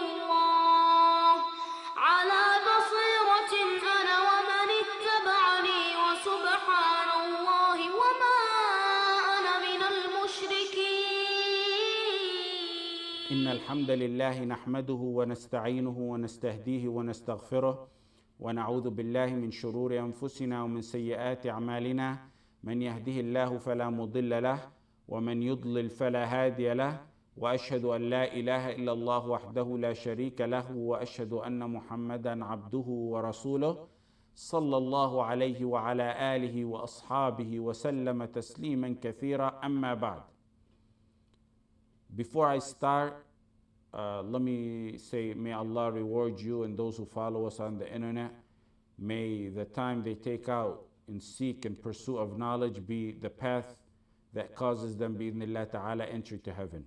الله على بصيرة أنا ومن اتبعني وسبحان الله وما أنا من المشركين. إن الحمد لله نحمده ونستعينه ونستهديه ونستغفره ونعوذ بالله من شرور أنفسنا ومن سيئات أعمالنا من يهده الله فلا مضل له ومن يضلل فلا هادي له وأشهد أن لا إله إلا الله وحده لا شريك له وأشهد أن محمدا عبده ورسوله صلى الله عليه وعلى آله وأصحابه وسلم تسليما كثيرا. أما بعد. Before I start, let me say, may Allah reward you and those who follow us on the internet. May the time they take out and seek and pursue of knowledge be the path that causes them, bi'idhnillah ta'ala, entry to heaven.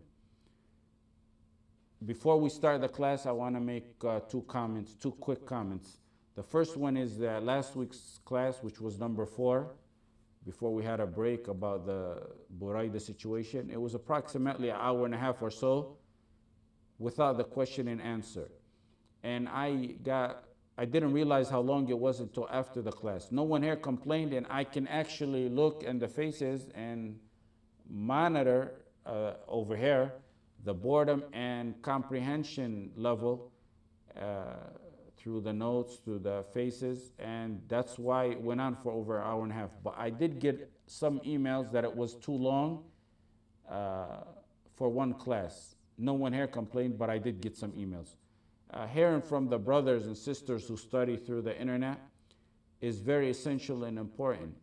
Before we start the class, I want to make two quick comments. The first one is that last week's class, which was number 4, before we had a break about the Buraida situation, it was approximately an hour and a half or so without the question and answer. And I didn't realize how long it was until after the class. No one here complained, and I can actually look in the faces and monitor over here the boredom and comprehension level through the notes, through the faces, and that's why it went on for over an hour and a half. But I did get some emails that it was too long for one class. No one here complained, but I did get some emails. Hearing from the brothers and sisters who study through the internet is very essential and important.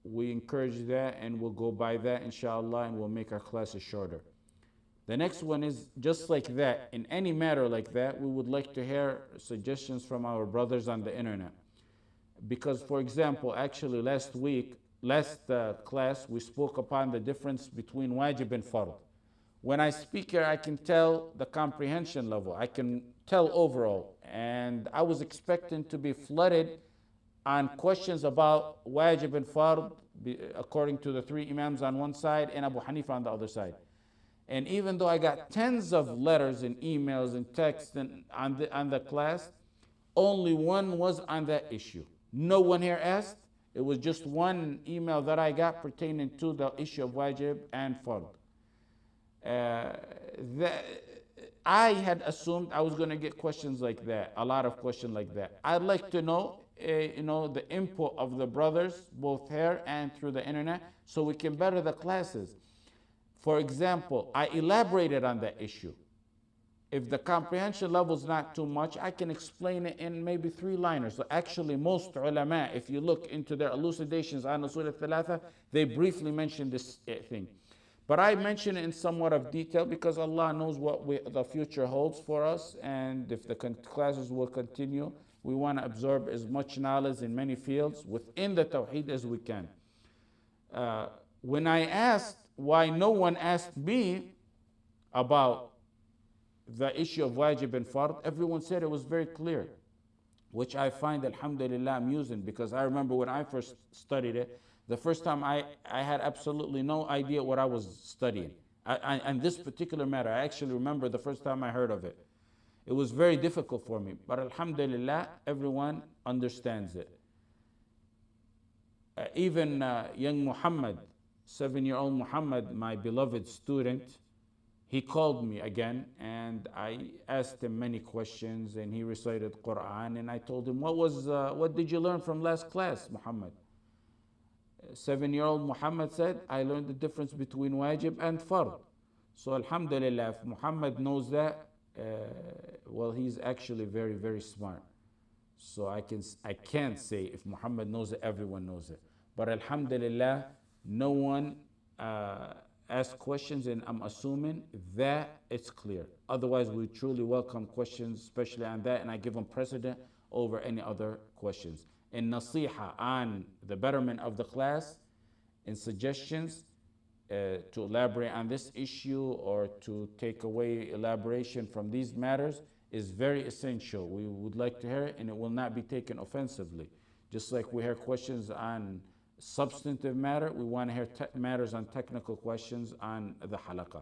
We encourage that, and we'll go by that, inshallah, and we'll make our classes shorter. The next one is just like that. In any matter like that, we would like to hear suggestions from our brothers on the internet. Because, for example, actually last class, we spoke upon the difference between wajib and fard. When I speak here, I can tell the comprehension level. I can tell overall. And I was expecting to be flooded on questions about wajib and fard, according to the 3 imams on one side and Abu Hanifa on the other side. And even though I got tens of letters and emails and texts on the class, only one was on that issue. No one here asked. It was just one email that I got pertaining to the issue of wajib and fard. I had assumed I was going to get questions like that, a lot of questions like that. I'd like to know, the input of the brothers, both here and through the internet, so we can better the classes. For example, I elaborated on that issue. If the comprehension level is not too much, I can explain it in maybe 3-liners. So actually, most ulama, if you look into their elucidations on Usool al-Thalatha, they briefly mention this thing. But I mention it in somewhat of detail because Allah knows what the future holds for us, and if the classes will continue, we want to absorb as much knowledge in many fields within the Tawheed as we can. When I asked why no one asked me about the issue of wajib and fard, everyone said it was very clear, which I find, alhamdulillah, amusing, because I remember when I first studied it, the first time I had absolutely no idea what I was studying. And this particular matter, I actually remember the first time I heard of it. It was very difficult for me, but alhamdulillah, everyone understands it. Even young Muhammad, 7-year-old Muhammad, my beloved student, he called me again, and I asked him many questions, and he recited Quran, and I told him, what did you learn from last class, Muhammad? 7-year-old Muhammad said, I learned the difference between wajib and fard. So alhamdulillah, if Muhammad knows that, well, he's actually very, very smart. So I can't say if Muhammad knows it, everyone knows it. But alhamdulillah, no one asked questions, and I'm assuming that it's clear. Otherwise, we truly welcome questions, especially on that, and I give them precedent over any other questions. And nasiha on the betterment of the class and suggestions to elaborate on this issue or to take away elaboration from these matters is very essential. We would like to hear it, and it will not be taken offensively. Just like we hear questions on substantive matter, we want to hear matters on technical questions on the halaqah.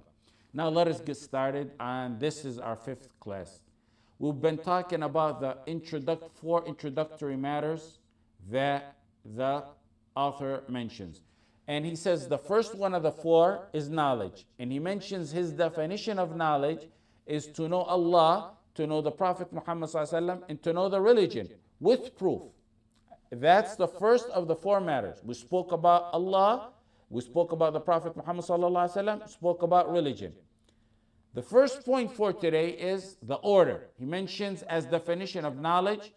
Now let us get started on, this is our 5th class. we've been talking about the four introductory matters that the author mentions. And he says the first one of the four is knowledge. And he mentions his definition of knowledge is to know Allah, to know the Prophet Muhammad ﷺ, and to know the religion with proof. That's the first of the four matters. We spoke about Allah, we spoke about the Prophet Muhammad ﷺ, spoke about religion. The first point for today is the order. He mentions as definition of knowledge,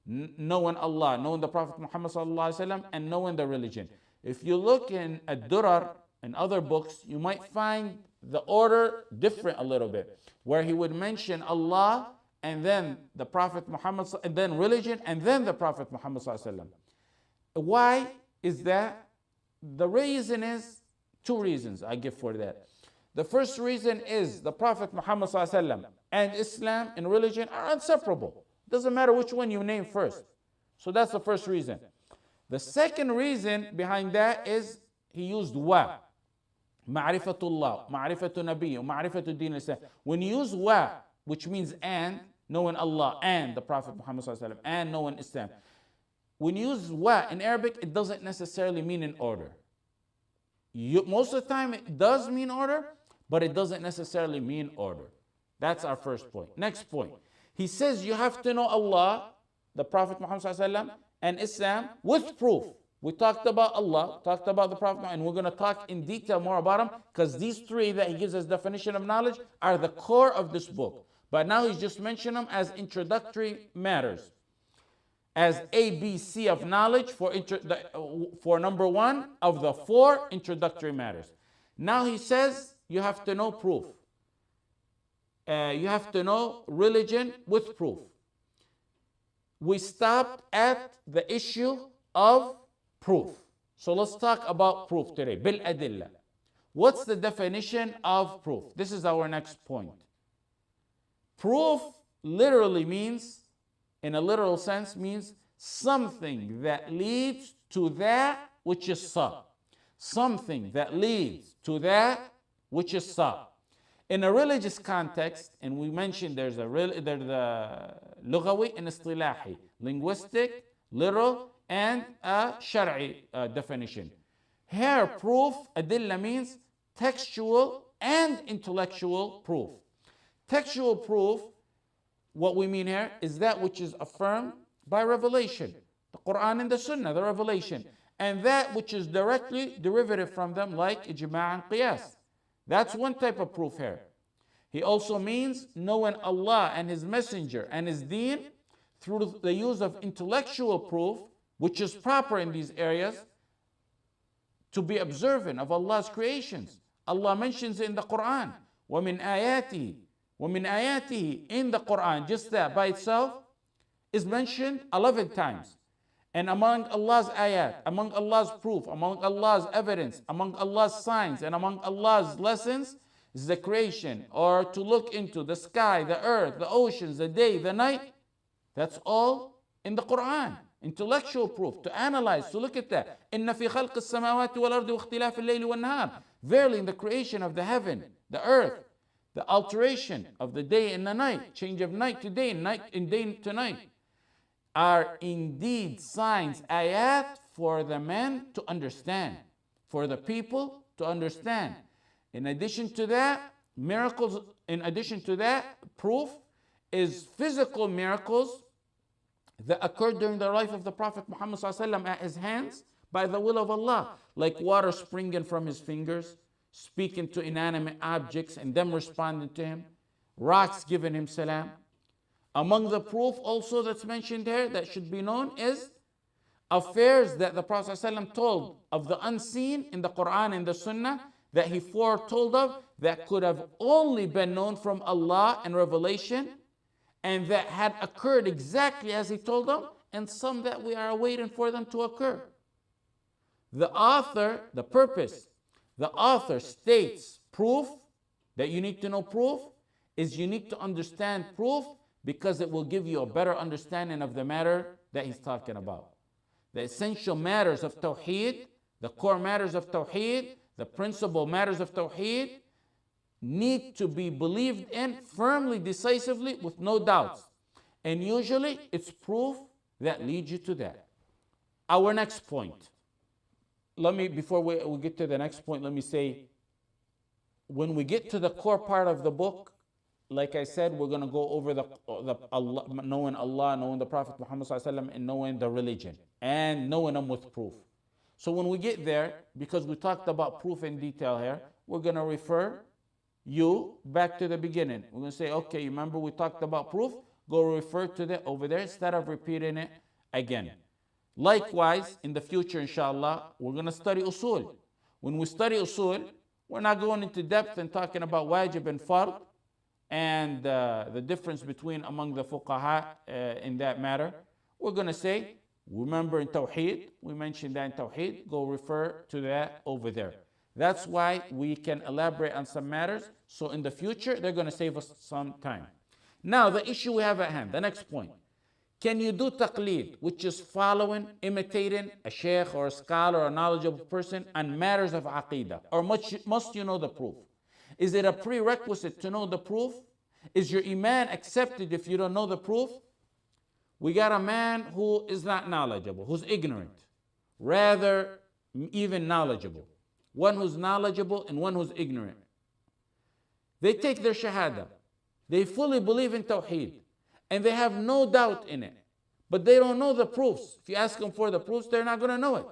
knowing Allah, knowing the Prophet Muhammad ﷺ, and knowing the religion. If you look in Ad-Durar and other books, you might find the order different a little bit, where he would mention Allah and then the Prophet Muhammad, and then religion, and then the Prophet Muhammad ﷺ. Why is that? The reason is two reasons I give for that. The first reason is the Prophet Muhammad ﷺ and Islam and religion are inseparable. Doesn't matter which one you name first. So that's the first reason. The second reason behind that is he used wa. Ma'rifatullah, ma'rifatu nabi, ma'rifatu din al-Islam. When you use wa, which means and, knowing Allah and the Prophet Muhammad ﷺ, and knowing Islam. When you use wa in Arabic, it doesn't necessarily mean in order. Most of the time it does mean order, but it doesn't necessarily mean order. That's our first point. Next point. He says you have to know Allah, the Prophet Muhammad ﷺ, and Islam with proof. We talked about Allah, talked about the Prophet, and we're going to talk in detail more about them, because these three that he gives as definition of knowledge are the core of this book. But now he's just mentioned them as introductory matters, as A, B, C of knowledge for number one of the four introductory matters. Now he says you have to know proof. You have to know religion with proof. We stopped at the issue of proof. So let's talk about proof today. Bil adilla. What's the definition of proof? This is our next point. Proof literally means, in a literal sense, means something that leads to that which is sa. Something that leads to that which is sa. In a religious context, and we mentioned there's the lughawi and istilahi, linguistic, literal, and a shar'i definition. Here, proof, adilla, means textual and intellectual proof. Textual proof, what we mean here, is that which is affirmed by revelation, the Quran and the Sunnah, the revelation, and that which is directly derivative from them, like ijma' and qiyas. That's one type of proof here. He also means knowing Allah and His Messenger and His Deen through the use of intellectual proof, which is proper in these areas, to be observant of Allah's creations. Allah mentions in the Quran, وَمِنْ آيَاتِهِ in the Quran, just that by itself is mentioned 11 times. And among Allah's ayat, among Allah's proof, among Allah's evidence, among Allah's signs, and among Allah's lessons is the creation, or to look into the sky, the earth, the oceans, the day, the night. That's all in the Quran. Intellectual proof, to analyze, to look at that. إِنَّ فِي خَلْقِ السَّمَاوَاتِ وَالْأَرْضِ وَاخْتِلَافِ اللَّيْلِ وَالنَّهَارِ. Verily in the creation of the heaven, the earth, the alteration of the day and the night, change of night to day, night and day to night, are indeed signs, ayat, for the men to understand, for the people to understand. In addition to that, miracles, in addition to that, proof is physical miracles that occurred during the life of the Prophet Muhammad ﷺ at his hands by the will of Allah, like water springing from his fingers, speaking to inanimate objects and them responding to him, rocks giving him salam. Among the proof also that's mentioned here that should be known is affairs that the Prophet ﷺ told of the unseen in the Quran and the Sunnah, that he foretold of, that could have only been known from Allah and revelation, and that had occurred exactly as he told them, and some that we are waiting for them to occur. The author, the purpose, the author states proof, that you need to know proof, is you need to understand proof, because it will give you a better understanding of the matter that he's talking about. The essential matters of Tawheed, the core matters of Tawheed, the principal matters of Tawheed, need to be believed in firmly, decisively, with no doubts. And usually it's proof that leads you to that. Our next point. Before we get to the next point, let me say, when we get to the core part of the book, like I said, we're going to go over the Allah, knowing the Prophet Muhammad ﷺ, and knowing the religion, and knowing them with proof. So when we get there, because we talked about proof in detail here, we're going to refer you back to the beginning. We're going to say, okay, remember we talked about proof? Go refer to that over there instead of repeating it again. Likewise, in the future, inshallah, we're going to study usul. When we study usul, we're not going into depth and talking about wajib and fard and the difference between among the fuqaha in that matter. We're going to say, remember in Tawheed, we mentioned that in Tawheed, go refer to that over there. That's why we can elaborate on some matters. So in the future, they're going to save us some time. Now, the issue we have at hand, the next point. Can you do taqleed, which is following, imitating a sheikh or a scholar or a knowledgeable person on matters of aqeedah? Or must you know the proof? Is it a prerequisite to know the proof? Is your iman accepted if you don't know the proof? We got a man who is not knowledgeable, who's ignorant, rather even knowledgeable. One who's knowledgeable and one who's ignorant. They take their shahada. They fully believe in Tawheed. And they have no doubt in it. But they don't know the proofs. If you ask them for the proofs, they're not going to know it.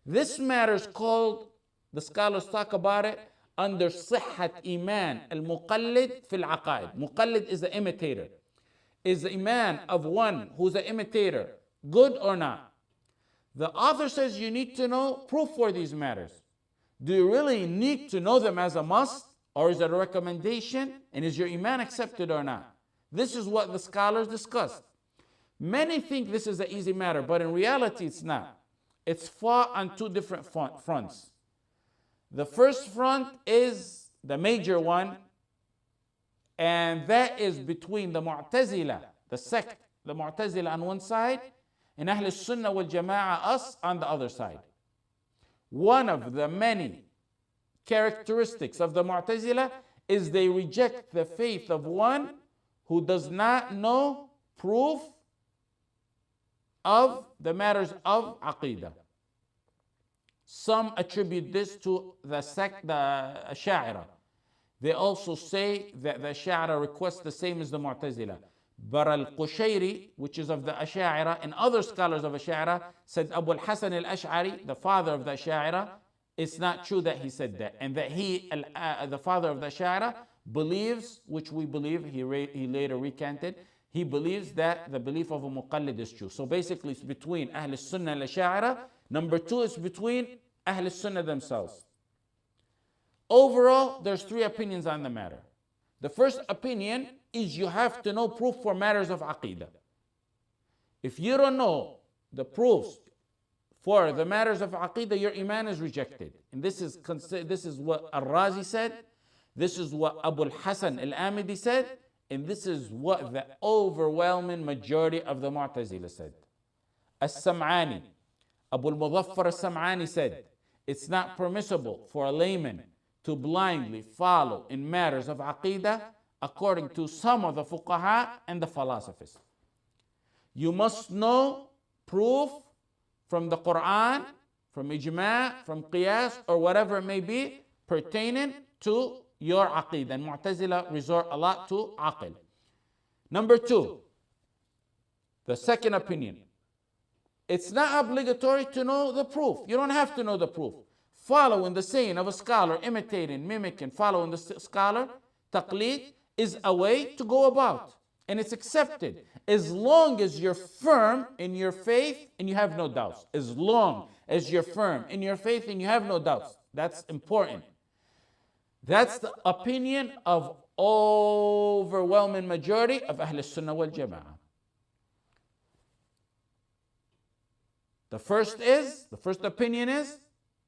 This matter is called, the scholars talk about it, under صحة iman al-muqallid fil aqaid. Muqallid is the imitator. Is the iman of one who's an imitator good or not? The author says you need to know proof for these matters. Do you really need to know them as a must? Or is it a recommendation? And is your iman accepted or not? This is what the scholars discussed. Many think this is an easy matter, but in reality it's not. It's fought on two different fronts. The first front is the major one, and that is between the Mu'tazila, the sect, the Mu'tazila on one side, and Ahl Sunnah wal Jama'ah, us, on the other side. One of the many characteristics of the Mu'tazila is they reject the faith of one who does not know proof of the matters of aqeedah. Some attribute this to the sect, the Ash'ari. They also say that the Ash'ari request the same as the Mu'tazila. But al-Qushayri, which is of the Ash'ari, and other scholars of Ash'ari, said Abu al-Hasan al-Ash'ari, the father of the Ash'ari, it's not true that he said that. And that he, the father of the Ash'ari, believes, which we believe, he later recanted, he believes that the belief of a muqallid is true. So basically it's between Ahl Sunnah and Ash'ari. Number two is between Ahl Sunnah themselves. Overall, there's three opinions on the matter. The first opinion is you have to know proof for matters of aqeedah. If you don't know the proofs for the matters of aqeedah, your iman is rejected. And this is what Al-Razi said. This is what Abu al-Hasan al-Amidi said, and this is what the overwhelming majority of the Mu'tazila said. As-Sam'ani, Abu al-Muzaffar as-Sam'ani said, it's not permissible for a layman to blindly follow in matters of aqeedah according to some of the fuqaha and the philosophers. You must know proof from the Quran, from ijma', from qiyas, or whatever it may be pertaining to your aqeedah. And Mu'tazila resort a lot to aql. Number two, the second opinion. It's not obligatory to know the proof. You don't have to know the proof. Following the saying of a scholar, imitating, mimicking, following the scholar, taqleed, is a way to go about. And it's accepted as long as you're firm in your faith and you have no doubts. As long as you're firm in your faith and you have no doubts. That's important. That's the opinion of overwhelming majority of Ahl Sunnah wal Jama'ah. The first opinion is,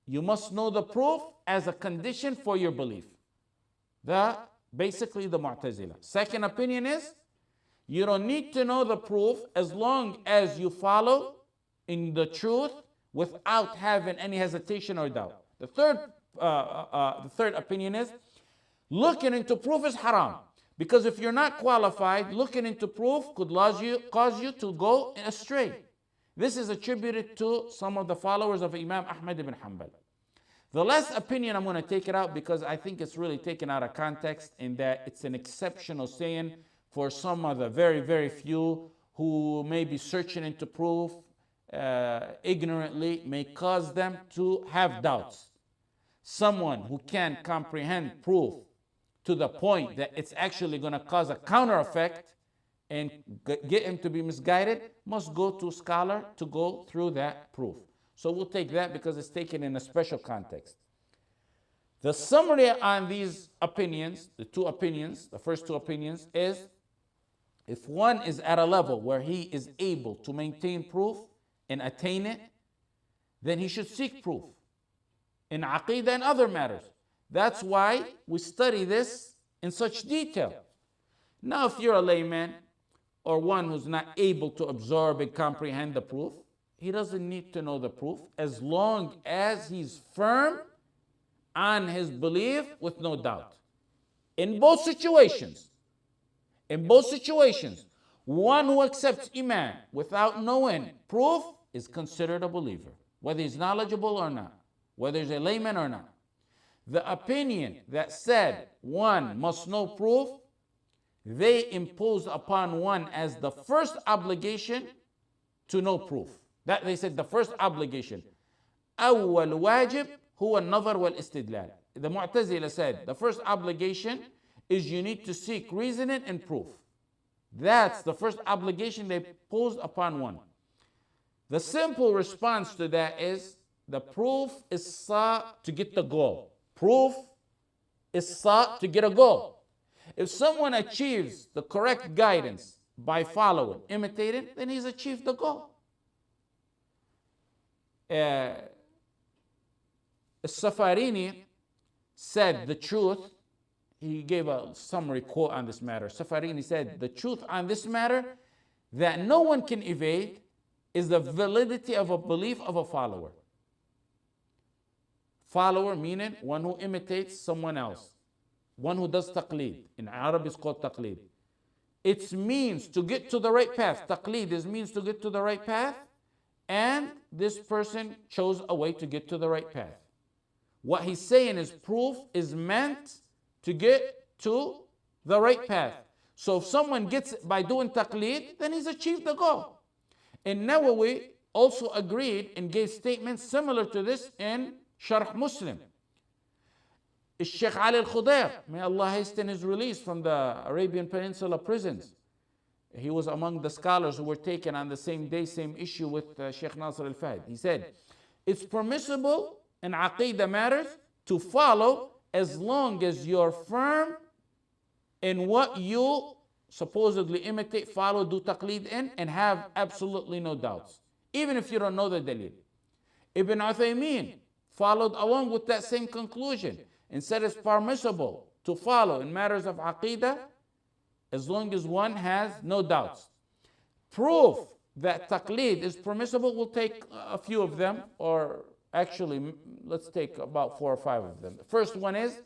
you must know the proof as a condition for your belief. Basically the Mu'tazila. Second opinion is, you don't need to know the proof as long as you follow in the truth without having any hesitation or doubt. The third opinion is, Looking into proof is haram. Because if you're not qualified, looking into proof could cause you to go astray. This is attributed to some of the followers of Imam Ahmad ibn Hanbal. The last opinion, I'm going to take it out because I think it's really taken out of context in that it's an exceptional saying for some of the very, very few who may be searching into proof ignorantly, may cause them to have doubts. Someone who can't comprehend proof to the point that it's actually going to cause a counter effect and get him to be misguided must go to a scholar to go through that proof. So we'll take that because it's taken in a special context. The summary on these opinions, the first two opinions, is if one is at a level where he is able to maintain proof and attain it, then he should seek proof in aqeedah and other matters. That's why we study this in such detail. Now, if you're a layman or one who's not able to absorb and comprehend the proof, he doesn't need to know the proof as long as he's firm on his belief with no doubt. In both situations, one who accepts Iman without knowing proof is considered a believer, whether he's knowledgeable or not, whether he's a layman or not. The opinion that said one must know proof, they imposed upon one as the first obligation to know proof. That they said the first obligation. أول واجب هو النظر والاستدلال. The Mu'tazila said the first obligation is you need to seek reasoning and proof. That's the first obligation they posed upon one. The simple response to that is the proof is sought to get the goal. Proof is sought to get a goal. If someone achieves the correct guidance by following, imitating, then he's achieved the goal. Safarini said the truth. He gave a summary quote on this matter. Safarini said the truth on this matter that no one can evade is the validity of a belief of a follower. Follower meaning one who imitates someone else, one who does taqleed. In Arabic it's called taqleed. It means to get to the right path. Taqleed is means to get to the right path, and this person chose a way to get to the right path. What he's saying is proof is meant to get to the right path. So if someone gets it by doing taqleed, then he's achieved the goal. And Nawawi also agreed and gave statements similar to this in Sharh Muslim. Sheikh Ali al-Khudair, may Allah hasten his release from the Arabian Peninsula prisons. He was among the scholars who were taken on the same day, same issue with Sheikh Nasr al-Fahd. He said, it's permissible in aqeedah matters to follow as long as you're firm in what you supposedly imitate, follow, do taqleed in, and have absolutely no doubts, even if you don't know the dalil. Ibn Uthaymeen followed along with that same conclusion and said it's permissible to follow in matters of aqeedah as long as one has no doubts. Proof that taqleed is permissible, we'll take a few of them, or actually let's take about 4 or 5 of them. The first one is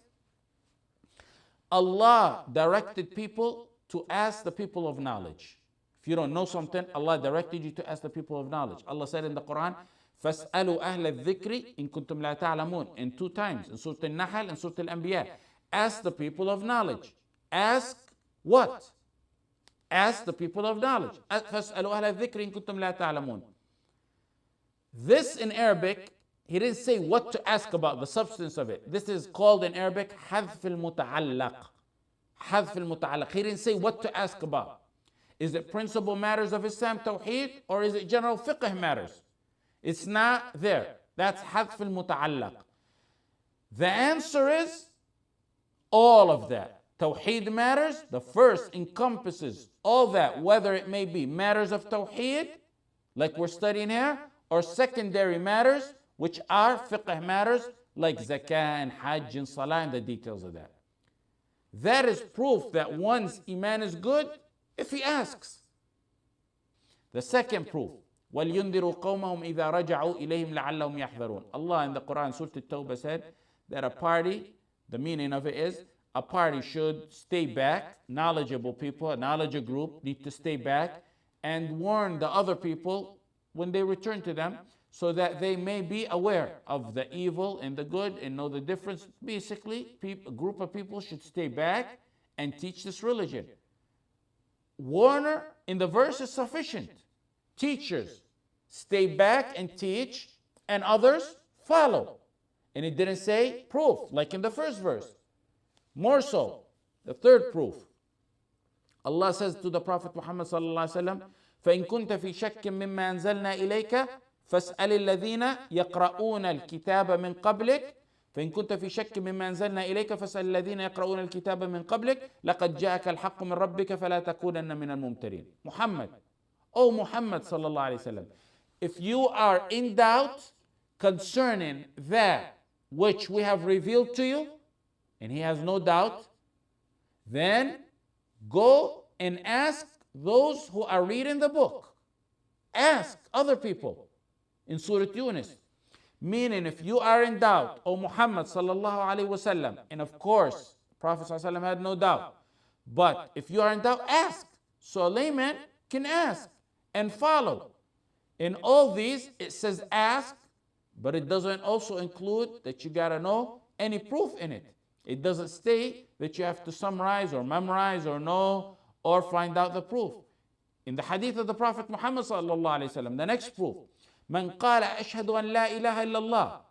Allah directed people to ask the people of knowledge. If you don't know something, Allah directed you to ask the people of knowledge. Allah said in the Quran, فَاسْأَلُوا أَهْلَ الذِّكْرِ إِن كُنْتُمْ لَا تَعْلَمُونَ, in 2 times, in Surah Al-Nahl and Surah Al-Anbiya. Ask the people of knowledge. Ask what? Ask the people of knowledge. فَاسْأَلُوا أَهْلَ الذِّكْرِ إِن كُنْتُمْ لَا تَعْلَمُونَ. This in Arabic, he didn't say what to ask about, the substance of it. This is called in Arabic حذف المتعلق. حذف المتعلق. He didn't say what to ask about. Is it principal matters of Islam, Tawheed, or is it general fiqh matters? It's not there. That's حذف المتعلق. The answer is all of that. Tawheed matters, the first encompasses all that, whether it may be matters of Tawheed, like we're studying here, or secondary matters, which are fiqh matters, like zakah and hajj and salah and the details of that. That is proof that one's iman is good if he asks. The second proof, وَلْيُنذِرُوا قَوْمَهُمْ إِذَا رَجَعُوا إِلَيْهِمْ لَعَلَّهُمْ يَحْذَرُونَ. Allah in the Quran, Surah At-Tawbah said that a party, the meaning of it is, a party should stay back. Knowledgeable people, a knowledgeable group need to stay back and warn the other people when they return to them, so that they may be aware of the evil and the good and know the difference. Basically, a group of people should stay back and teach this religion. Warner in the verse is sufficient. Teachers stay back and teach, and others follow. And it didn't say proof, like in the first verse. More so, the third proof. Allah says to the Prophet Muhammad sallallahu alaihi wasallam, فَإِن كُنْتَ فِي شَكٍّ مِّمَّا أَنزَلْنَا إِلَيْكَ فَاسْأَلِ الَّذِينَ يَقْرَؤُونَ الْكِتَابَ مِنْ قَبْلِكَ فإن كنت في شك مما أنزلنا إليك فاسأل الذين يقرؤون الكتاب من قبلك لقد جاءك الحق من ربك فلا تكونن من الممترين. Muhammad, O Muhammad sallallahu alaihi wasallam, if you are in doubt concerning that which we have revealed to you, and he has no doubt, then go and ask those who are reading the book. Ask other people in Surah Yunus. Meaning, if you are in doubt, O Muhammad sallallahu alaihi wasallam, and of course, Prophet sallallahu alaihi wasallam had no doubt. But if you are in doubt, ask. So a layman can ask and follow. In all these, it says ask, but it doesn't also include that you gotta know any proof in it. It doesn't state that you have to summarize or memorize or know or find out the proof. In the hadith of the Prophet Muhammad sallallahu alaihi wasallam, the next proof, من قال أشهد أن لا إله إلا الله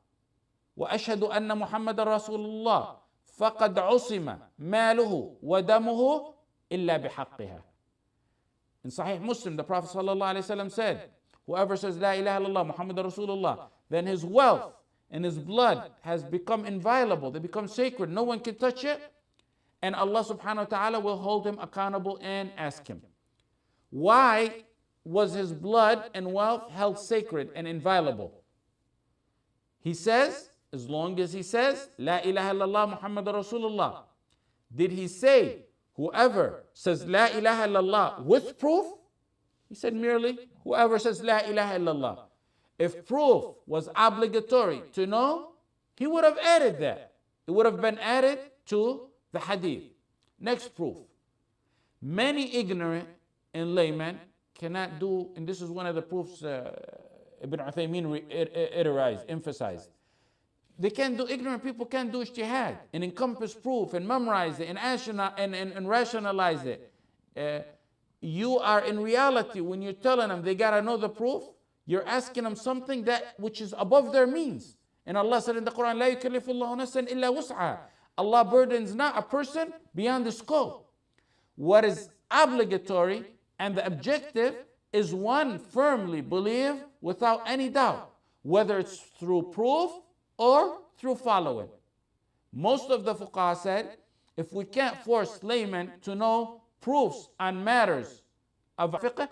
وأشهد أن محمد رسول الله فقد عصم ماله ودمه إلا بحقها. In Sahih Muslim, the Prophet sallallahu alaihi wasallam said, whoever says La ilaha illallah Muhammad Rasulullah, then his wealth and his blood has become inviolable. They become sacred. No one can touch it. And Allah subhanahu wa ta'ala will hold him accountable and ask him. Why was his blood and wealth held sacred and inviolable? He says, as long as he says, La ilaha illallah Muhammad Rasulullah. Did he say, whoever says La ilaha illallah with proof? He said merely, whoever says La ilaha illallah. If proof was obligatory to know, he would have added that. It would have been added to the hadith. Next proof. Many ignorant and laymen cannot do, and this is one of the proofs Ibn Uthaymeen emphasized. They can't do, ignorant people can't do ijtihad and encompass proof and memorize it and rationalize it. You are in reality, when you're telling them they gotta know the proof, you're asking them something that which is above their means. And Allah said in the Quran, لا يكلف الله نفسا إلا وسعها. Allah burdens not a person beyond the scope. What is obligatory and the objective is one firmly believe without any doubt, whether it's through proof or through following. Most of the fuqaha said, if we can't force laymen to know proofs on matters of fiqh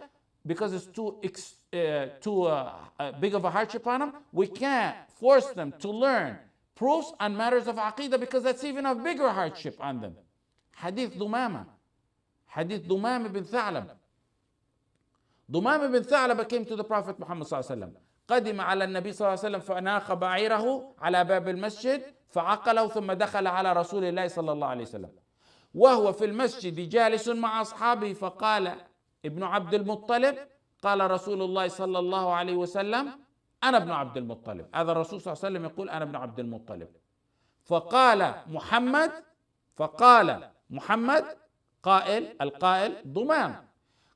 because it's too big of a hardship on them, we can't force them to learn proofs on matters of aqeedah because that's even a bigger hardship on them. Hadith Dumama bin Tha'lab. Dumama bin Tha'lab came to the Prophet Muhammad sallallahu alaihi wasallam. قدم على النبي صلى الله عليه وسلم فأناخ بعيره على باب المسجد فعقله ثم دخل على رسول الله صلى الله عليه وسلم وهو في المسجد جالس مع أصحابه فقال ابن عبد المطلب قال رسول الله صلى الله عليه وسلم أنا ابن عبد المطلب. هذا الرسول صلى الله عليه وسلم يقول أنا ابن عبد المطلب. فقال محمد القائل ضمام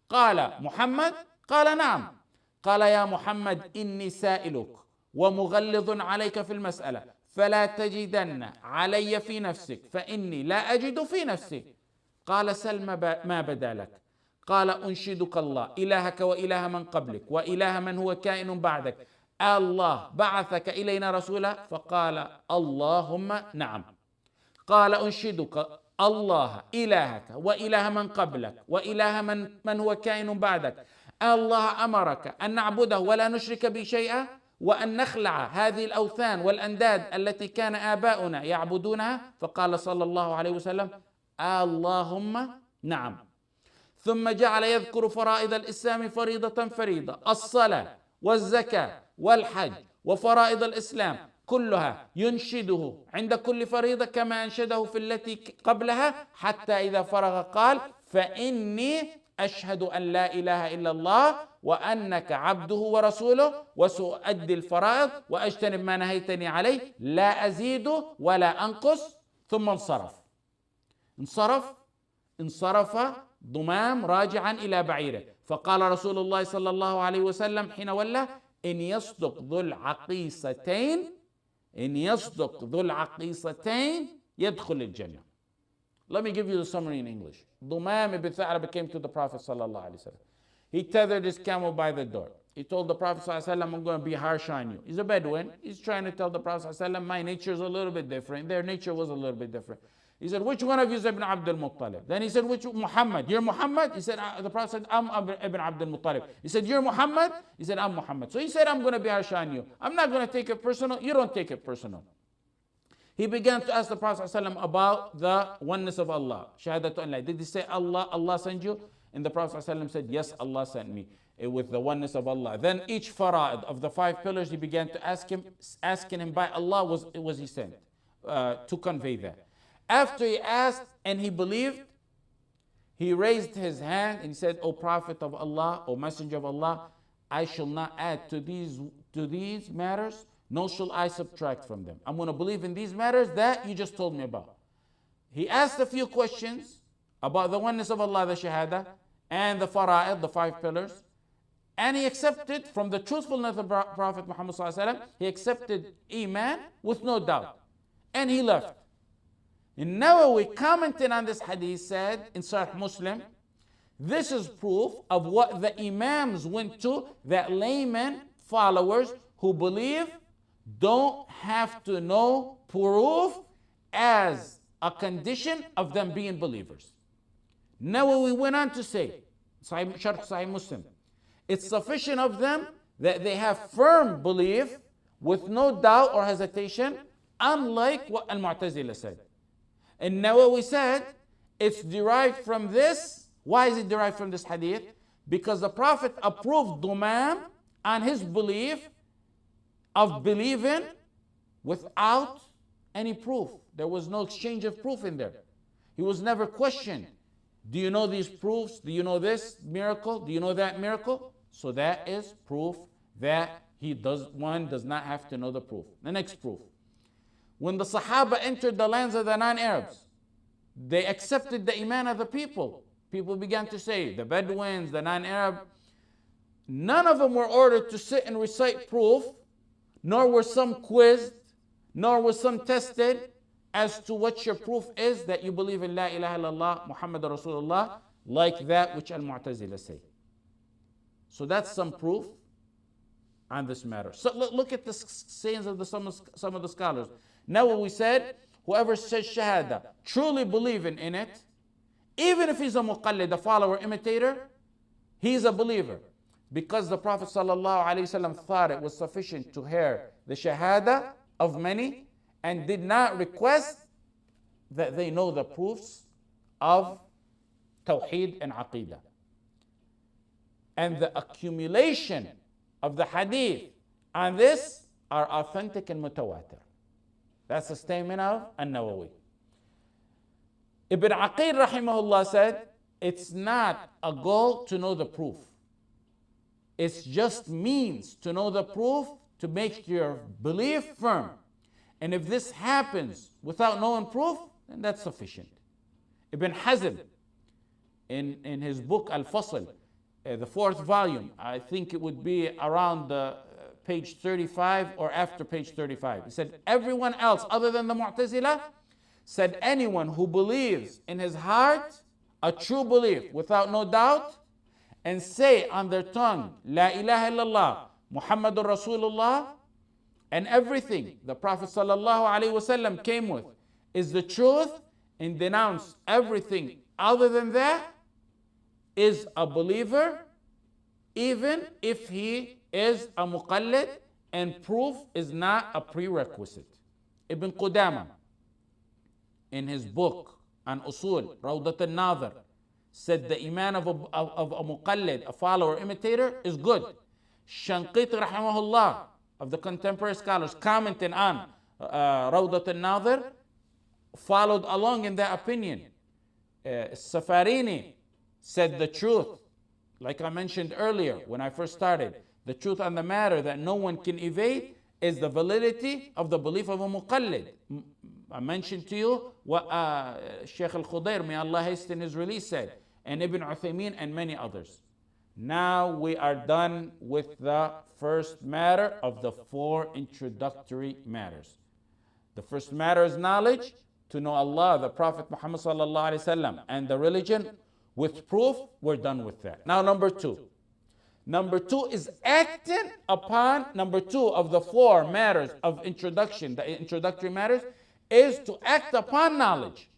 قال محمد قال نعم قال يا محمد إني سائلك ومغلظ عليك في المسألة فلا تجدن علي في نفسك فإني لا أجد في نفسي. قال سل ما بدا لك. قال أنشدك الله إلهك وإله من قبلك وإله من هو كائن بعدك الله بعثك إلينا رسولا. فقال اللهم نعم. قال أنشدك الله إلهك وإله من قبلك وإله من هو كائن بعدك الله أمرك أن نعبده ولا نشرك به شيئا وأن نخلع هذه الأوثان والأنداد التي كان آباؤنا يعبدونها. فقال صلى الله عليه وسلم اللهم نعم. ثم جعل يذكر فرائض الإسلام فريضة الصلاة والزكاة والحج وفرائض الإسلام كلها ينشده عند كل فريضة كما أنشده في التي قبلها، حتى إذا فرغ قال: فإني أشهد أن لا إله إلا الله وأنك عبده ورسوله وسأؤدي الفرائض وأجتنب ما نهيتني عليه لا أزيد ولا أنقص. ثم انصرف ضمام راجعا إلى بعيره، فقال رسول الله صلى الله عليه وسلم حين ولى: إن يصدق ذو العقيصتين يدخل الجنة. Let me give you the summary in English. Dumam ibn Tha'laba came to the Prophet sallallahu alaihi wasallam. He tethered his camel by the door. He told the Prophet sallallahu alaihi wasallam, I'm going to be harsh on you. He's a Bedouin. He's trying to tell the Prophet sallallahu alaihi wasallam, my nature is a little bit different. Their nature was a little bit different. He said, which one of you is Ibn Abdul Muttalib? Then he said, which Muhammad? You're Muhammad? He said, the Prophet said, I'm Ibn Abdul Muttalib. He said, you're Muhammad? He said, I'm Muhammad. So he said, I'm going to be harsh on you. I'm not going to take it personal. You don't take it personal. He began to ask the Prophet ﷺ about the oneness of Allah. Shahadatu an la. Did he say Allah sent you? And the Prophet ﷺ said, yes, Allah sent me with the oneness of Allah. Then each fara'id of the 5 pillars, he began to asking him by Allah was he sent to convey that. After he asked and he believed, he raised his hand and he said, O Prophet of Allah, O Messenger of Allah, I shall not add to these matters, nor shall I subtract from them. I'm going to believe in these matters that you just told me about. He asked a few questions about the oneness of Allah, the Shahada, and the Fara'id, the 5 pillars. And he accepted from the truthfulness of Prophet Muhammad sallallahu alaihi wasallam, he accepted Iman with no doubt. And he left. And Nawawi, commenting on this hadith, said in Sahih Muslim, this is proof of what the Imams went to, that laymen, followers who believe, don't have to know proof as a condition of them being believers. Nawawi went on to say, Sharh Sahih Muslim, it's sufficient of them that they have firm belief with no doubt or hesitation, unlike what Al-Mu'tazila said. And Nawawi said, it's derived from this. Why is it derived from this hadith? Because the Prophet approved Dumam on his belief of believing without any proof. There was no exchange of proof in there. He was never questioned. Do you know these proofs? Do you know this miracle? Do you know that miracle? So that is proof that one does not have to know the proof. The next proof. When the Sahaba entered the lands of the non-Arabs, they accepted the Iman of the people. People began to say, the Bedouins, the non-Arab, none of them were ordered to sit and recite proof, nor were some quizzed, nor was some tested as to what your proof is that you believe in La ilaha illallah Muhammad Rasulullah, like that which Al-Mu'tazila say. So that's some proof on this matter. So look at the sayings of some of the scholars. Now what we said, whoever says Shahada, truly believing in it, even if he's a muqallid, a follower, imitator, he's a believer. Because the Prophet ﷺ thought it was sufficient to hear the Shahada of many and did not request that they know the proofs of Tawheed and Aqeedah. And the accumulation of the hadith on this are authentic and mutawatir. That's a statement of An-Nawawi. Ibn Aqil rahimahullah said, it's not a goal to know the proof. It's just means to know the proof to make your belief firm. And if this happens without knowing proof, then that's sufficient. Ibn Hazm, in his book Al-Fasl, the 4th volume, I think it would be around page 35 or after page 35. He said, everyone else other than the Mu'tazila said anyone who believes in his heart a true belief without no doubt and say on their tongue, La ilaha illallah, Muhammadur Rasulullah, and everything the Prophet sallallahu alaihi wasallam came with is the truth, and denounce everything other than that, is a believer, even if he is a muqallid and proof is not a prerequisite. Ibn Qudama, in his book on Usool, Rawdat al-Nadhir, said the iman of a muqallid, a follower, imitator, is good. Shanqiti rahimahullah, of the contemporary scholars commenting on Rawdat al-Nadir followed along in that opinion. Safarini said the truth, like I mentioned earlier when I first started. The truth on the matter that no one can evade is the validity of the belief of a muqallid. I mentioned to you what Shaykh al-Khudair, may Allah hasten his release, said, and Ibn Uthaymeen and many others. Now we are done with the first matter of the 4 introductory matters. The first matter is knowledge, to know Allah, the Prophet Muhammad sallallahu alaihi wasallam, and the religion with proof. We're done with that. Now number 2. Number 2 is acting upon, number 2 of the 4 matters of introduction, the introductory matters, is to act upon knowledge.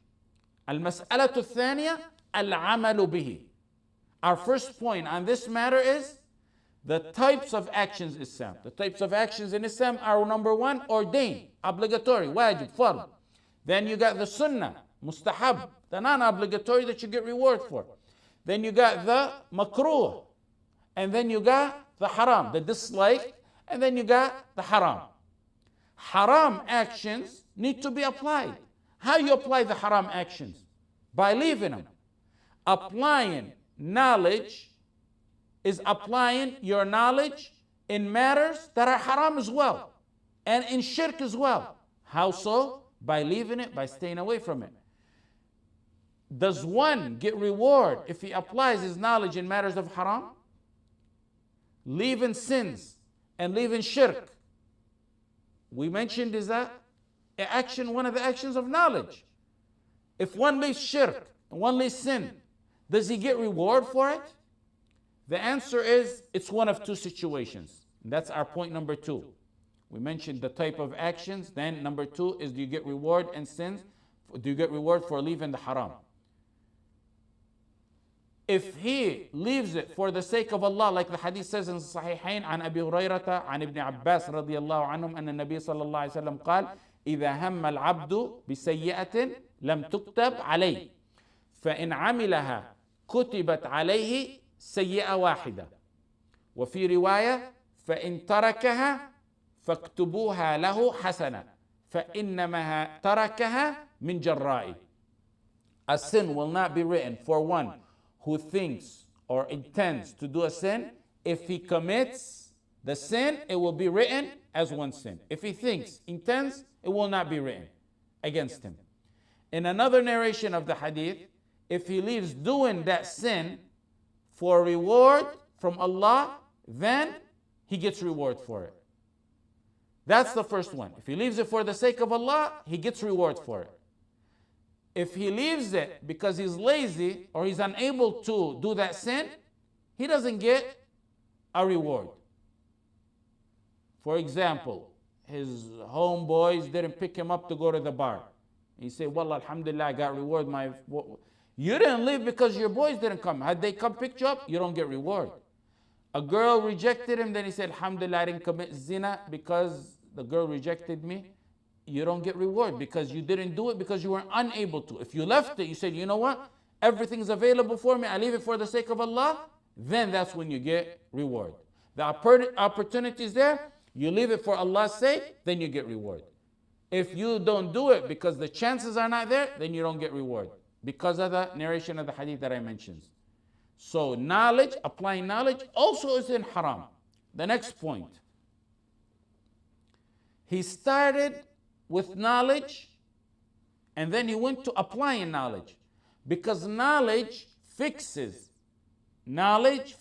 Al-mas'alatu thaniya, al-amalu bihi. Our first point on this matter is the types of actions in Islam. The types of actions in Islam are, number 1, ordained, obligatory, wajib, fard. Then you got the sunnah, mustahab, the non-obligatory that you get reward for. Then you got the makruh. And then you got the haram, the dislike. And then you got the haram. Haram actions need to be applied. How you apply the haram actions? By leaving them. Applying knowledge is applying your knowledge in matters that are haram as well, and in shirk as well. How so? By leaving it, by staying away from it. Does one get reward if he applies his knowledge in matters of haram? Leaving sins and leaving shirk, we mentioned, is that action, one of the actions of knowledge. If one leaves shirk and one leaves sin, does he get reward for it? The answer is, it's one of 2 situations. That's our point number 2. We mentioned the type of actions. Then number 2 is, do you get reward and sins? Do you get reward for leaving the haram? If he leaves it for the sake of Allah, like the hadith says in Sahihain, عن أبي هريرة عن ابن عباس رضي الله عنهم أن النبي صلى الله عليه وسلم قال إذا هم العبد بسيئة لم تكتب عليه فإن عملها كتبت عليه سيئة واحدة وفي رواية فإن تركها فاكتبوها له حسنة فإنما تركها من جراء. A sin will not be written for one who thinks or intends to do a sin. If he commits the sin, it will be written as one sin. If he thinks, intends, it will not be written against him. In another narration of the hadith, if he leaves doing that sin for reward from Allah, then he gets reward for it. That's the first one. If he leaves it for the sake of Allah, he gets reward for it. If he leaves it because he's lazy or he's unable to do that sin, he doesn't get a reward. For example, his homeboys didn't pick him up to go to the bar. He said, well, alhamdulillah, I got reward. You didn't leave because your boys didn't come. Had they come pick you up, you don't get reward. A girl rejected him, then he said, alhamdulillah, I didn't commit zina because the girl rejected me. You don't get reward because you didn't do it because you were unable to. If you left it, you said, you know what? Everything's available for me. I leave it for the sake of Allah. Then that's when you get reward. The opportunity is there. You leave it for Allah's sake, then you get reward. If you don't do it because the chances are not there, then you don't get reward because of the narration of the hadith that I mentioned. So knowledge, applying knowledge, also is in haram. The next point. He started with knowledge and then he went to applying knowledge, because knowledge fixes. Knowledge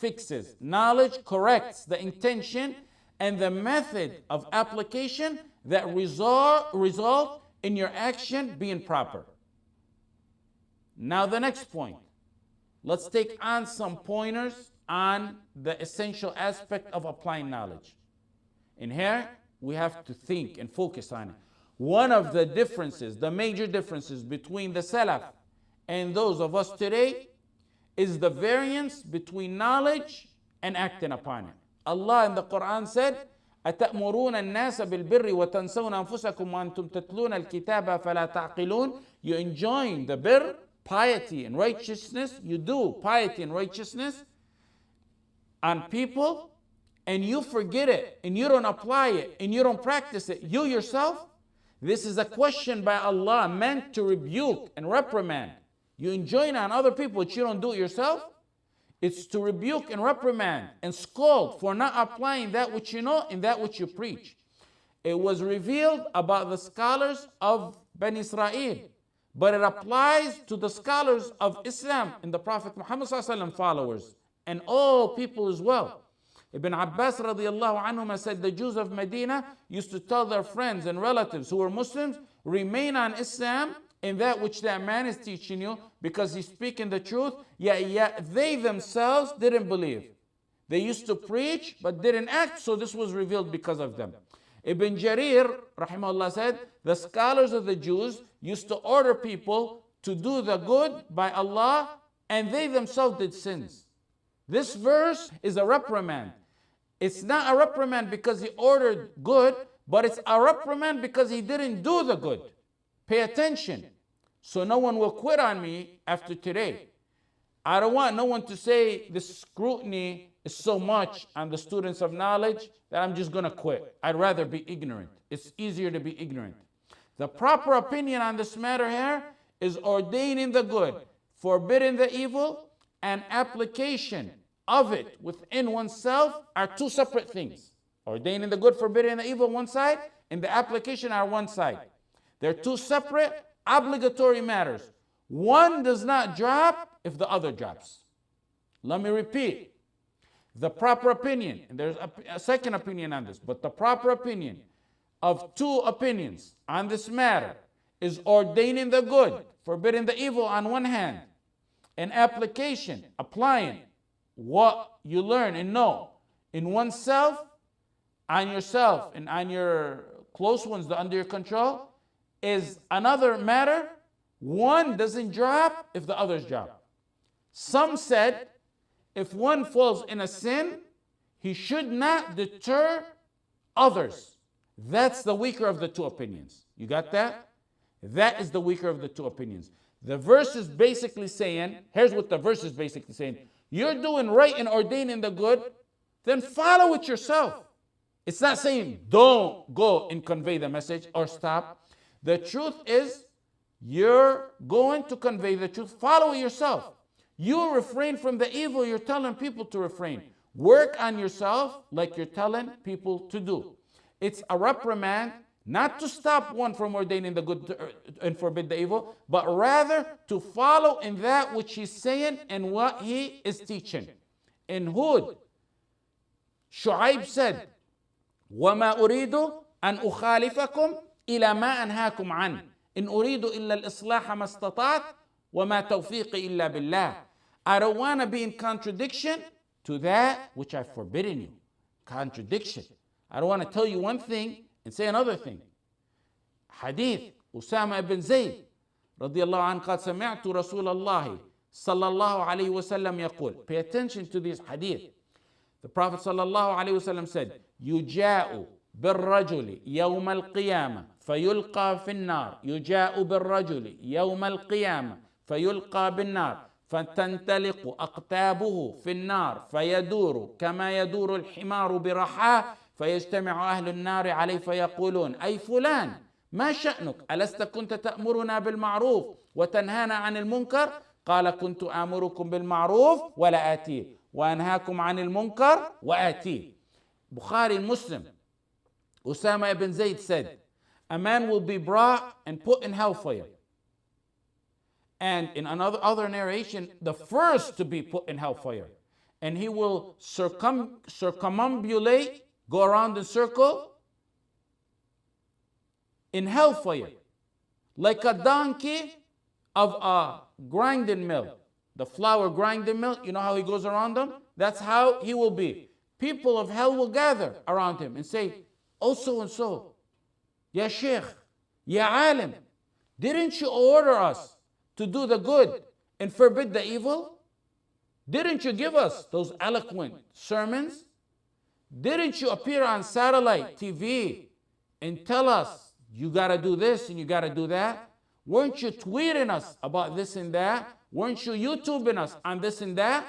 corrects the intention and the method of application that result in your action being proper. Now the next point. Let's take on some pointers on the essential aspect of applying knowledge. In here, we have to think and focus on it. One of the differences, the major differences between the Salaf and those of us today is the variance between knowledge and acting upon it. Allah in the Quran said, أَتَأْمُرُونَ النَّاسَ بِالْبِرِّ وَتَنْسَوْنَ أَنفُسَكُمْ وَأَنْتُمْ تَتْلُونَ الْكِتَابَ فَلَا تَعْقِلُونَ. You enjoin the birr, piety and righteousness. You do piety and righteousness on people, and you forget it, and you don't apply it, and you don't practice it, you yourself? This is a question by Allah meant to rebuke and reprimand. You enjoin on other people, but you don't do it yourself? It's to rebuke and reprimand and scold for not applying that which you know and that which you preach. It was revealed about the scholars of Bani Israel, but it applies to the scholars of Islam and the Prophet Muhammad ﷺ followers and all people as well. Ibn Abbas radiallahu anhuma said the Jews of Medina used to tell their friends and relatives who were Muslims, remain on Islam in that which that man is teaching you because he's speaking the truth, yet they themselves didn't believe. They used to preach but didn't act, so this was revealed because of them. Ibn Jarir rahimahullah said the scholars of the Jews used to order people to do the good by Allah, and they themselves did sins. This verse is a reprimand. It's not a reprimand because he ordered good, but it's a reprimand because he didn't do the good. Pay attention, so no one will quit on me after today. I don't want no one to say the scrutiny is so much on the students of knowledge that I'm just going to quit. I'd rather be ignorant. It's easier to be ignorant. The proper opinion on this matter here is ordaining the good, forbidding the evil, and application of it within oneself are two separate things. Ordaining the good, forbidding the evil one side, and the application are one side. They're two separate obligatory matters. One does not drop if the other drops. Let me repeat. The proper opinion, and there's a second opinion on this, but the proper opinion of two opinions on this matter is ordaining the good, forbidding the evil on one hand, and application, applying what you learn and know in oneself, on yourself, and on your close ones that are under your control is another matter. One doesn't drop if the others drop. Some said if one falls in a sin, he should not deter others. That's the weaker of the two opinions. You got that? That is the weaker of the two opinions. The verse is basically saying, here's what the verse is basically saying. You're doing right and ordaining the good, then follow it yourself. It's not saying don't go and convey the message or stop. The truth is, you're going to convey the truth. Follow it yourself. You refrain from the evil you're telling people to refrain. Work on yourself like you're telling people to do. It's a reprimand, not to stop one from ordaining the good and forbid the evil, but rather to follow in that which he's saying and what he is teaching. In Hud, Shu'aib said, وَمَا أُرِيدُ أَنْ أُخَالِفَكُمْ إِلَى مَا أَنْهَاكُمْ عَنْهُ إِنْ أُرِيدُ إِلَّا الْإِصْلَاحَ مَا اسْتَطَعْتُ وَمَا تَوْفِيقِي إِلَّا بِاللَّهِ. I don't want to be in contradiction to that which I've forbidden you. Contradiction. I don't want to tell you one thing and say another thing. Hadith Usama ibn Zayd رضي الله عنه قال سمعت رسول الله صلى الله عليه وسلم يقول. Pay attention to this hadith. The Prophet صلى الله عليه وسلم said, يجاء بالرجل يوم القيامة فيلقى في النار. يجاء بالرجل يوم القيامة فيلقى بالنار فتنطلق أقتابه في النار فيدور كما يدور الحمار برحاه فيجتمع أهل النار عليه فيقولون أي فلان ما شأنك ألست كنت تأمرنا بالمعروف وتنهانا عن المنكر قال كنت آمركم بالمعروف ولا آتيه وأنهاكم عن المنكر وآتيه. Bukhari and Muslim. Usama ibn Zayd said, a man will be brought and put in hellfire. And in other narration, the first to be put in hellfire. And he will circumambulate, go around in circle, in hellfire, like a donkey of a grinding mill. The flour grinding mill, you know how he goes around them? That's how he will be. People of hell will gather around him and say, oh so and so, Ya Sheikh, Ya Alim, didn't you order us to do the good and forbid the evil? Didn't you give us those eloquent sermons? Didn't you appear on satellite TV and tell us you got to do this and you got to do that? Weren't you tweeting us about this and that? Weren't you YouTubing us on this and that?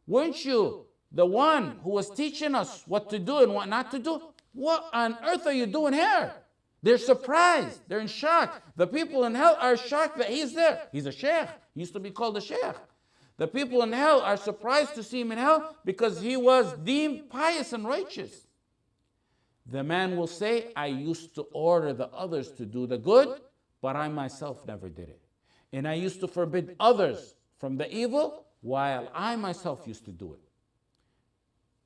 Weren't you the one who was teaching us what to do and what not to do, what on earth are you doing here? They're surprised. They're in shock. The people in hell are shocked that he's there. He's a sheikh. He used to be called a sheikh. The people in hell are surprised to see him in hell because he was deemed pious and righteous. The man will say, I used to order the others to do the good, but I myself never did it. And I used to forbid others from the evil, while I myself used to do it.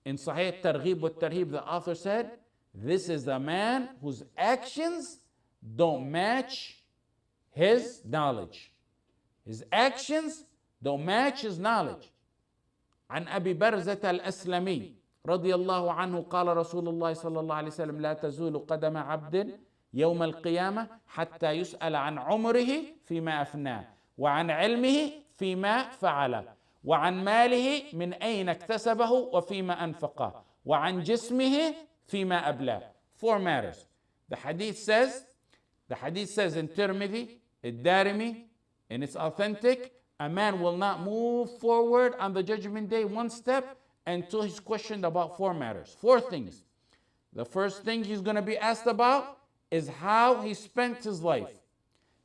In Sahih Targhib wa Tarhib, the author said, this is the man whose actions don't match his knowledge. His actions don't match his knowledge. عن أبي برزة الأسلمي رضي الله عنه قال رسول الله صلى الله عليه وسلم لا تزول قدم عبد يوم القيامة حتى يسأل عن عمره فيما أفناه وعن علمه فيما فعل وعن ماله من أين اكتسبه وفيما أنفقه وعن جسمه فيما أبلاه. 4 matters. The hadith says in Tirmidhi, Ad-Darimi, and it's authentic, a man will not move forward on the judgment day 1 step until he's questioned about 4 matters. 4 things. The first thing he's going to be asked about is how he spent his life.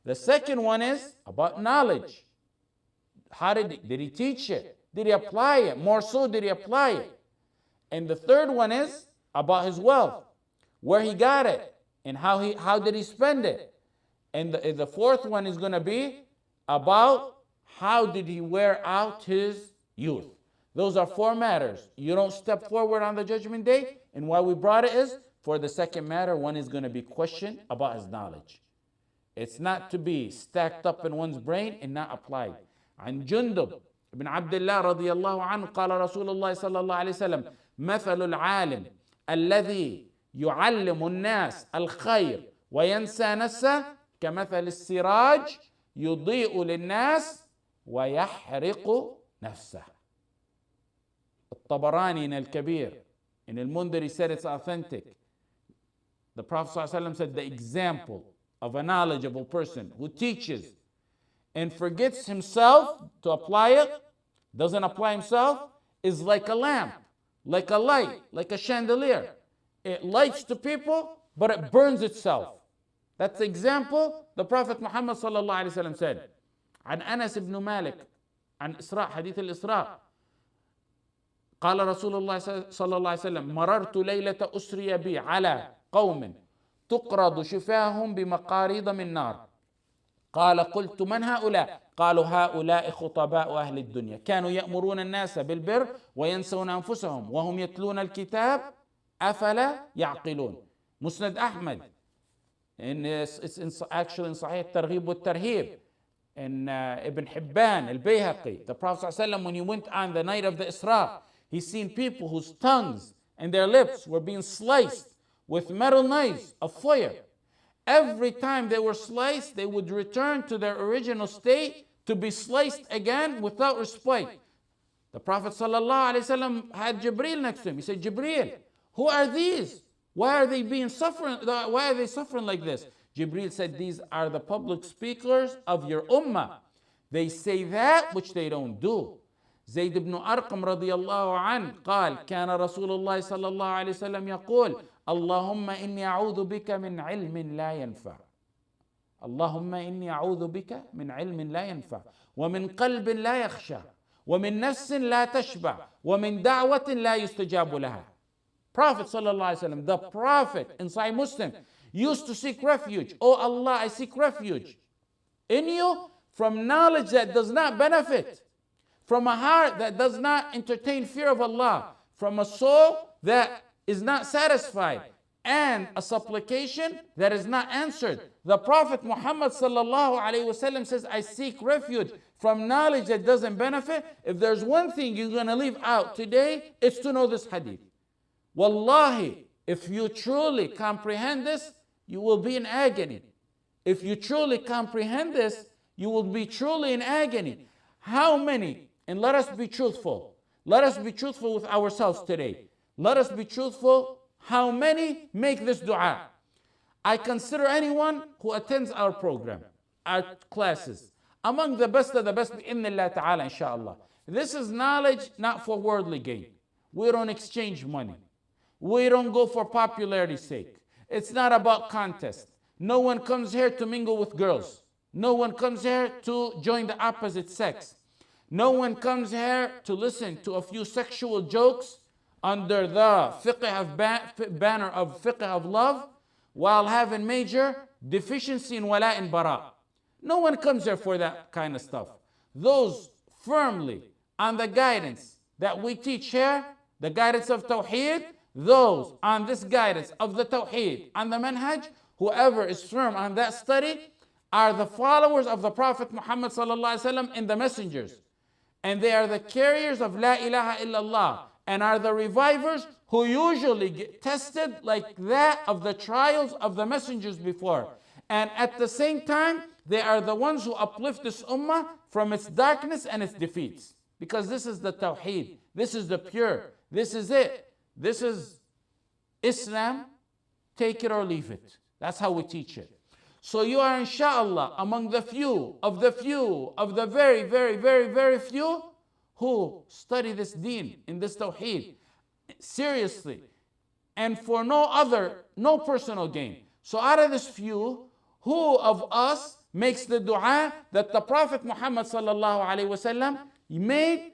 The second one is about knowledge. How did he teach it? Did he apply it? More so, did he apply it? And the third one is about his wealth, where he got it, and how did he spend it? And the fourth one is going to be about how did he wear out his youth. Those are 4 matters. You don't step forward on the judgment day, and why we brought it is, for the second matter, one is going to be questioned about his knowledge. It's not to be stacked up in one's brain and not applied. عن جندب بن عبد الله رضي الله عنه قال رسول الله صلى الله عليه وسلم مثل العالم الذي يعلم الناس الخير وينسى نفسه كمثل السراج يضيء للناس ويحرق نفسه. الطبراني in الكبير, in المنذر, he said it's authentic. The Prophet ﷺ said the example of a knowledgeable person who teaches and forgets himself to apply it, doesn't apply himself, is like a lamp, like a light, like a chandelier. It lights to people, but it burns itself. That's the example the Prophet Muhammad sallallahu alaihi wasallam said. عن أنس بن مالك عن إسراء حديث الإسراء قال رسول الله صلى الله عليه وسلم مررت ليلة أسري بي على قوم تقرض شفاههم بمقاريض من نار قال قلت من هؤلاء قالوا هؤلاء خطباء أهل الدنيا كانوا يأمرون الناس بالبر وينسون أنفسهم وهم يتلون الكتاب أفلا يعقلون. مسند أحمد, and it's actually in Sahih Targhib wa Tarhib, and Ibn Hibban, Al-Bayhaqi. The Prophet ﷺ, when he went on the night of the Isra, he seen people whose tongues and their lips were being sliced with metal knives of fire. Every time they were sliced, they would return to their original state to be sliced again without respite. The Prophet ﷺ had Jibreel next to him. He said, Jibreel, who are these? Why are they suffering like this? Jibreel said, these are the public speakers of your ummah. They say that which they don't do. زيد بن أرقم رضي الله عنه قال كان رسول الله صلى الله عليه وسلم يقول اللهم إني أعوذ بك من علم لا ينفع اللهم إني أعوذ بك من علم لا ينفع ومن قلب لا يخشى ومن نفس لا تشبع ومن دعوة لا يستجاب لها. Prophet sallallahu alaihi wasallam, the Prophet in Sahih Muslim, used to seek refuge. Oh Allah, I seek refuge in you from knowledge that does not benefit, from a heart that does not entertain fear of Allah, from a soul that is not satisfied, and a supplication that is not answered. The Prophet Muhammad sallallahu alaihi wasallam says, I seek refuge from knowledge that doesn't benefit. If there's one thing you're going to leave out today, it's to know this hadith. Wallahi, if you truly comprehend this, you will be in agony. If you truly comprehend this, you will be truly in agony. How many, and let us be truthful. Let us be truthful with ourselves today. Let us be truthful. How many make this dua? I consider anyone who attends our program, our classes, among the best of the best, bi'idhnillah ta'ala, inshallah. This is knowledge not for worldly gain. We don't exchange money. We don't go for popularity's sake. It's not about contest. No one comes here to mingle with girls. No one comes here to join the opposite sex. No one comes here to listen to a few sexual jokes under the banner of fiqh of love while having major deficiency in wala and bara. No one comes here for that kind of stuff. Those firmly on the guidance that we teach here, the guidance of Tawheed, those on this guidance of the Tawheed and the Manhaj, whoever is firm on that study, are the followers of the Prophet Muhammad sallallahu alaihi wasallam and the messengers. And they are the carriers of La ilaha illallah and are the revivers who usually get tested like that of the trials of the messengers before. And at the same time, they are the ones who uplift this ummah from its darkness and its defeats. Because this is the Tawheed. This is the pure. This is it. This is Islam. Take it or leave it. That's how we teach it. So you are inshallah among the few, of the very, very, very, very few who study this deen in this Tawheed seriously and for no personal gain. So out of this few, who of us makes the dua that the Prophet Muhammad sallallahu alaihi wasallam made,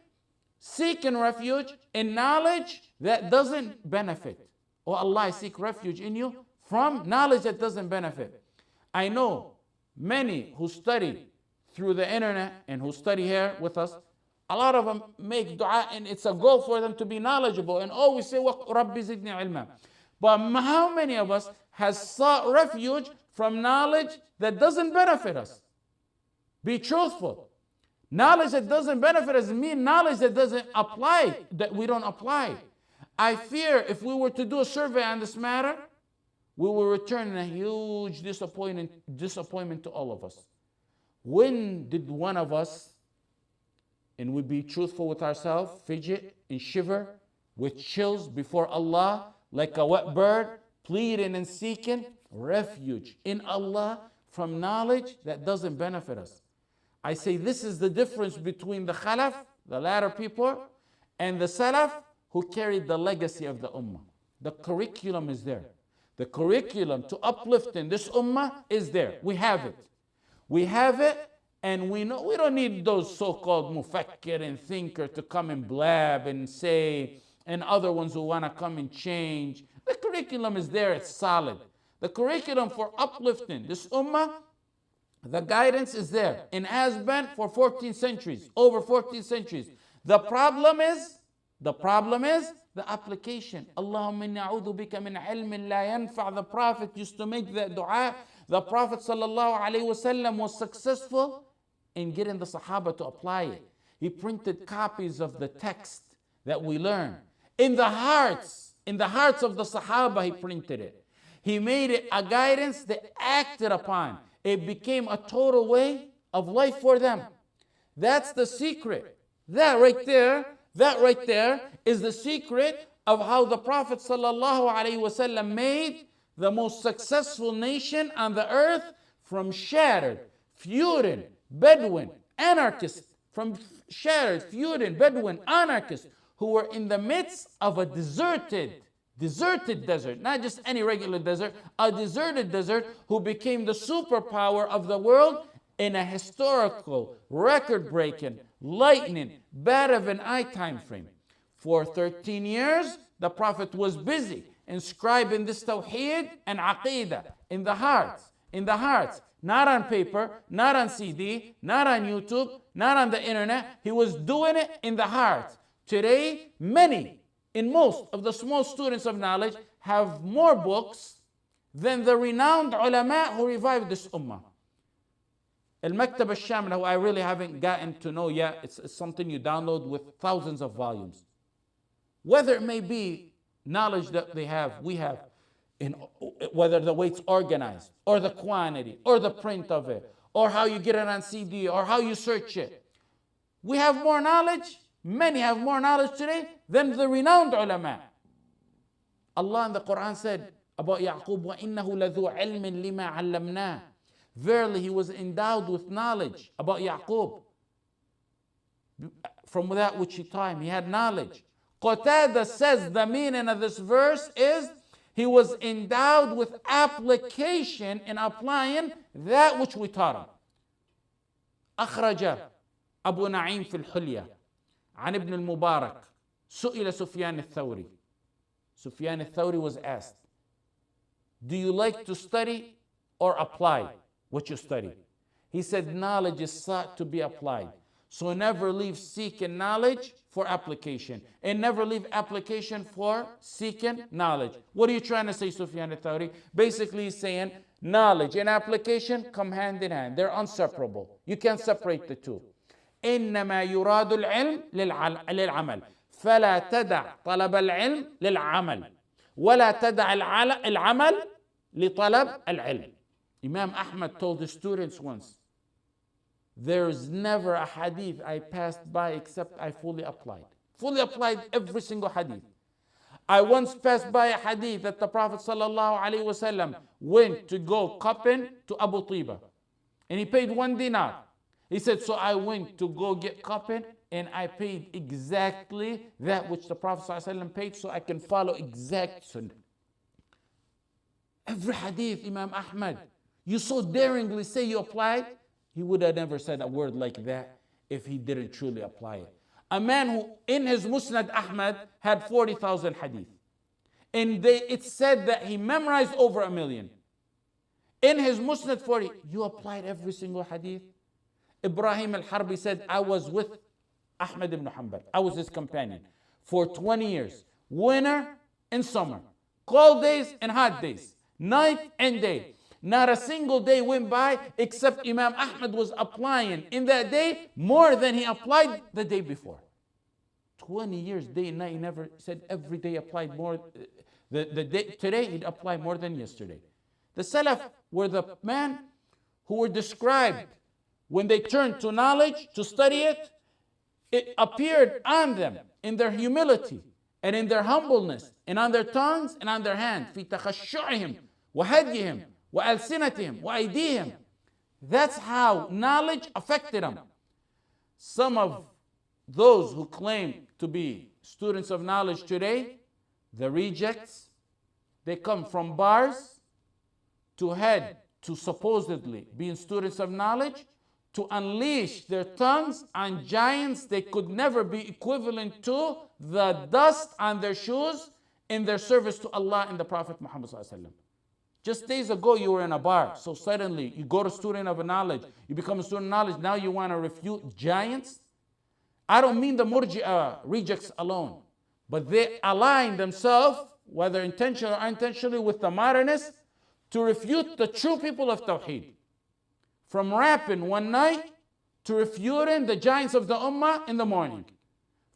seeking refuge in knowledge that doesn't benefit? Oh Allah, I seek refuge in you from knowledge that doesn't benefit. I know many who study through the internet and who study here with us, a lot of them make dua and it's a goal for them to be knowledgeable and always say, Rabbi zidni ilma. But how many of us has sought refuge from knowledge that doesn't benefit us? Be truthful. Knowledge that doesn't benefit us means knowledge that doesn't apply, that we don't apply. I fear if we were to do a survey on this matter, we will return a huge disappointment to all of us. When did one of us, and we be truthful with ourselves, fidget and shiver with chills before Allah like a wet bird, pleading and seeking refuge in Allah from knowledge that doesn't benefit us? I say this is the difference between the Khalaf, the latter people, and the Salaf who carried the legacy of the Ummah. The curriculum is there. The curriculum to uplifting this ummah is there. We have it. We have it, and we know we don't need those so-called mufakkir and thinker to come and blab and say, and other ones who want to come and change. The curriculum is there. It's solid. The curriculum for uplifting this ummah, the guidance is there and has been for 14 centuries, over 14 centuries. The problem is the application. Allahumma inni a'udhu bika min ilmin la yanfa'. The Prophet used to make that dua. The Prophet sallallahu alaihi wasallam was successful in getting the Sahaba to apply it. He printed copies of the text that we learn. In the hearts of the Sahaba, he printed it. He made it a guidance that acted upon. It became a total way of life for them. That's the secret. That right there is the secret of how the Prophet ﷺ made the most successful nation on the earth from shattered, feuding, Bedouin, anarchists, who were in the midst of a deserted desert, not just any regular desert, a deserted desert, who became the superpower of the world in a historical, record-breaking, lightning, bat of an eye time frame. For 13 years, the Prophet was busy inscribing this Tawheed and aqeedah in the hearts, not on paper, not on CD, not on YouTube, not on the internet. He was doing it in the heart. Today, many, in most of the small students of knowledge, have more books than the renowned ulama who revived this ummah. Al-Maktab al-Shamila, who I really haven't gotten to know yet, it's something you download with thousands of volumes. Whether it may be knowledge that we have, in whether the way it's organized, or the quantity, or the print of it, or how you get it on CD, or how you search it. We have more knowledge, many have more knowledge today than the renowned ulama. Allah in the Quran said about Yaqub, وَإِنَّهُ لَذُو عِلْمٍ لِمَا عَلَّمْنَاهُ. Verily, he was endowed with knowledge about Yaqub. From that which he taught him, he had knowledge. Qatada says the meaning of this verse is he was endowed with application in applying that which we taught him. أخرج أبو نعيم في الحلية عن ابن المبارك سئل سفيان الثوري. Sufyan al-Thawri was asked, do you like to study or apply what you study? He said, knowledge is sought to be applied. So never leave seeking knowledge for application, and never leave application for seeking knowledge. What are you trying to say, Sufyan al-Thawri? Basically, he's saying knowledge and application come hand in hand. They're inseparable. You can't separate the two. إنما يراد العلم للعمل فلا تدع طلب العلم للعمل ولا تدع العمل لطلب العلم. Imam Ahmad told his students once, there's never a hadith I passed by except I fully applied. Fully applied every single hadith. I once passed by a hadith that the Prophet ﷺ went to go cupping to Abu Tiba. And he paid 1 dinar. He said, so I went to go get cupping and I paid exactly that which the Prophet ﷺ paid so I can follow exact sunnah. Every hadith, Imam Ahmad, you so daringly say you applied, he would have never said a word like that if he didn't truly apply it. A man who in his Musnad Ahmad had 40,000 hadith. And it said that he memorized over 1 million. In his Musnad 40, you applied every single hadith. Ibrahim al-Harbi said, I was with Ahmad ibn Hanbal. I was his companion for 20 years. Winter and summer. Cold days and hot days. Night and day. Not a single day went by except Imam Ahmad was applying in that day more than he applied the day before. 20 years, day and night. He never said every day applied more. The day, today he'd apply more than yesterday. The Salaf were the men who were described when they turned to knowledge to study it. It appeared on them in their humility and in their humbleness and on their tongues and on their hands. في تخشعهم وهديهم وألسنتهم وأيديهم. That's how knowledge affected them. Some of those who claim to be students of knowledge today, the rejects, they come from bars to head to supposedly being students of knowledge, to unleash their tongues on giants they could never be equivalent to the dust on their shoes in their service to Allah and the Prophet Muhammad ﷺ. Just days ago you were in a bar, so suddenly you go to student of knowledge, you become a student of knowledge, now you want to refute giants? I don't mean the Murji'ah rejects alone, but they align themselves, whether intentionally or unintentionally, with the modernists to refute the true people of Tawheed. From rapping one night to refuting the giants of the Ummah in the morning.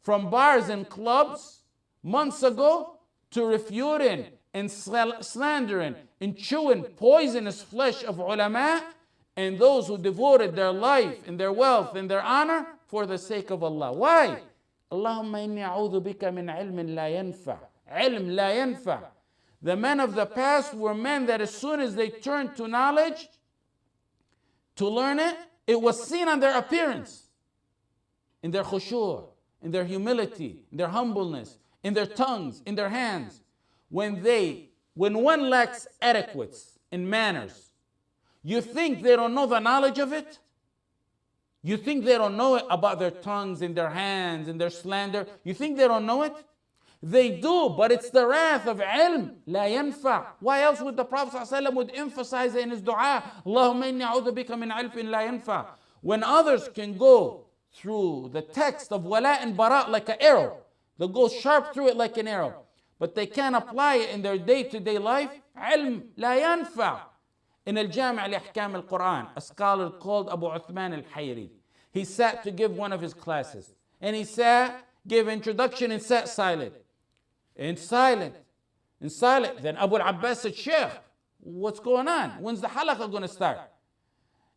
From bars and clubs months ago to refuting and slandering and chewing poisonous flesh of ulama and those who devoted their life and their wealth and their honor for the sake of Allah. Why? Allahumma inni a'udhu bika min ilmin la yanfa. Ilm la yanfa. The men of the past were men that as soon as they turned to knowledge, to learn it, it was seen on their appearance, in their khushu', in their humility, in their humbleness, in their tongues, in their hands. When one lacks etiquettes and manners, you think they don't know the knowledge of it? You think they don't know it about their tongues and their hands and their slander? You think they don't know it? They do, but it's the wrath of ilm, la yanfa. Why else would the Prophet ﷺ would emphasize it in his dua? Allahumma inni a'udhu bika min ilmin la yanfa. When others can go through the text of wala and bara like an arrow, they'll go sharp through it like an arrow, but they can't apply it in their day-to-day life. Ilm la yanfa. In al-Jami' li-Ahkam al-Quran, a scholar called Abu Uthman al-Hayri, he sat to give one of his classes, and he sat, gave introduction and sat silent. And silent. Then Abu al-Abbas said, Sheikh, what's going on? When's the halaqah going to start?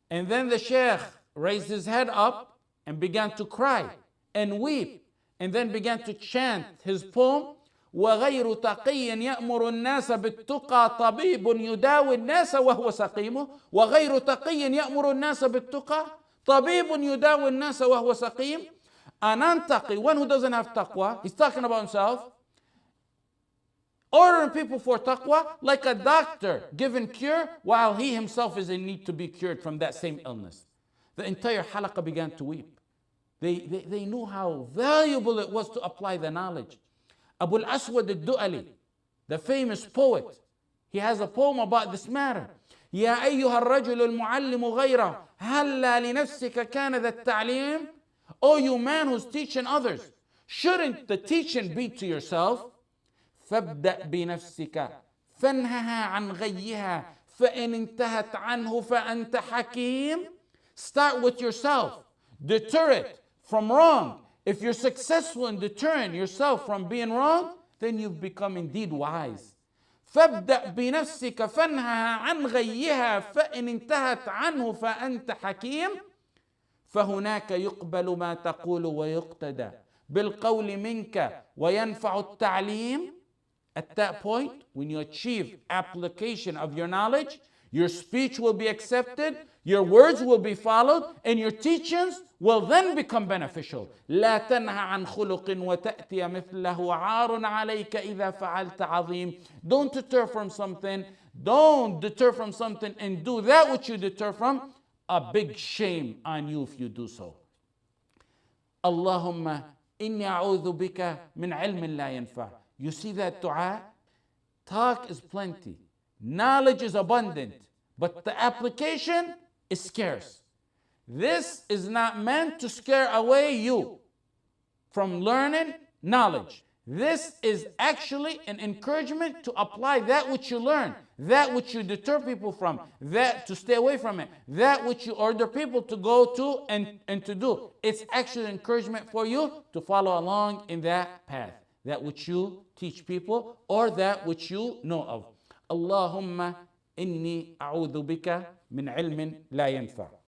And then the Sheikh raised his head up and began to cry and weep, and then began to chant his poem, وغير تقي يأمر الناس بالتقى طبيب يداوي الناس وهو سقيم. وغير تقي يأمر الناس بالتقى طبيب يداوي الناس وهو سقيم. A non-taqi, one who doesn't have taqwa, he's talking about himself, ordering people for taqwa, like a doctor giving cure while he himself is in need to be cured from that same illness. The entire halaqah began to weep. They knew how valuable it was to apply the knowledge. Abu al-Aswad al-Du'ali, the famous poet, he has a poem about this matter. يا أيها الرجل المعلم غيره هلا لنفسك كان ذا التعليم. Oh, you man who's teaching others, shouldn't the teaching be to yourself? فابدأ بنفسك فانهها عن غيها فإن انتهت عنه فأنت حكيم. Start with yourself. Deter it from wrong. If you're successful in deterring yourself from being wrong, then you've become indeed wise. فابدأ بنفسك فانهها عن غيها فإن انتهت عنه فأنت حكيم. فهناك يقبل ما تقول ويقتدى بالقول منك وينفع التعليم. At that point, when you achieve application of your knowledge, your speech will be accepted, your words will be followed, and your teachings will then become beneficial. لا تنهى عن خلق وتأتي مثله عار عليك إذا فعلت عظيم. Don't deter from something. Don't deter from something and do that which you deter from. A big shame on you if you do so. اللهم إني أعوذ بك من علم لا ينفع. You see that dua? Talk is plenty. Knowledge is abundant. But the application is scarce. This is not meant to scare away you from learning knowledge. This is actually an encouragement to apply that which you learn, that which you deter people from, that to stay away from it, that which you order people to go to and to do. It's actually an encouragement for you to follow along in that path, that which you teach people or that which you know of. Allahumma inni a'udhu bika min ilmin la yanfa.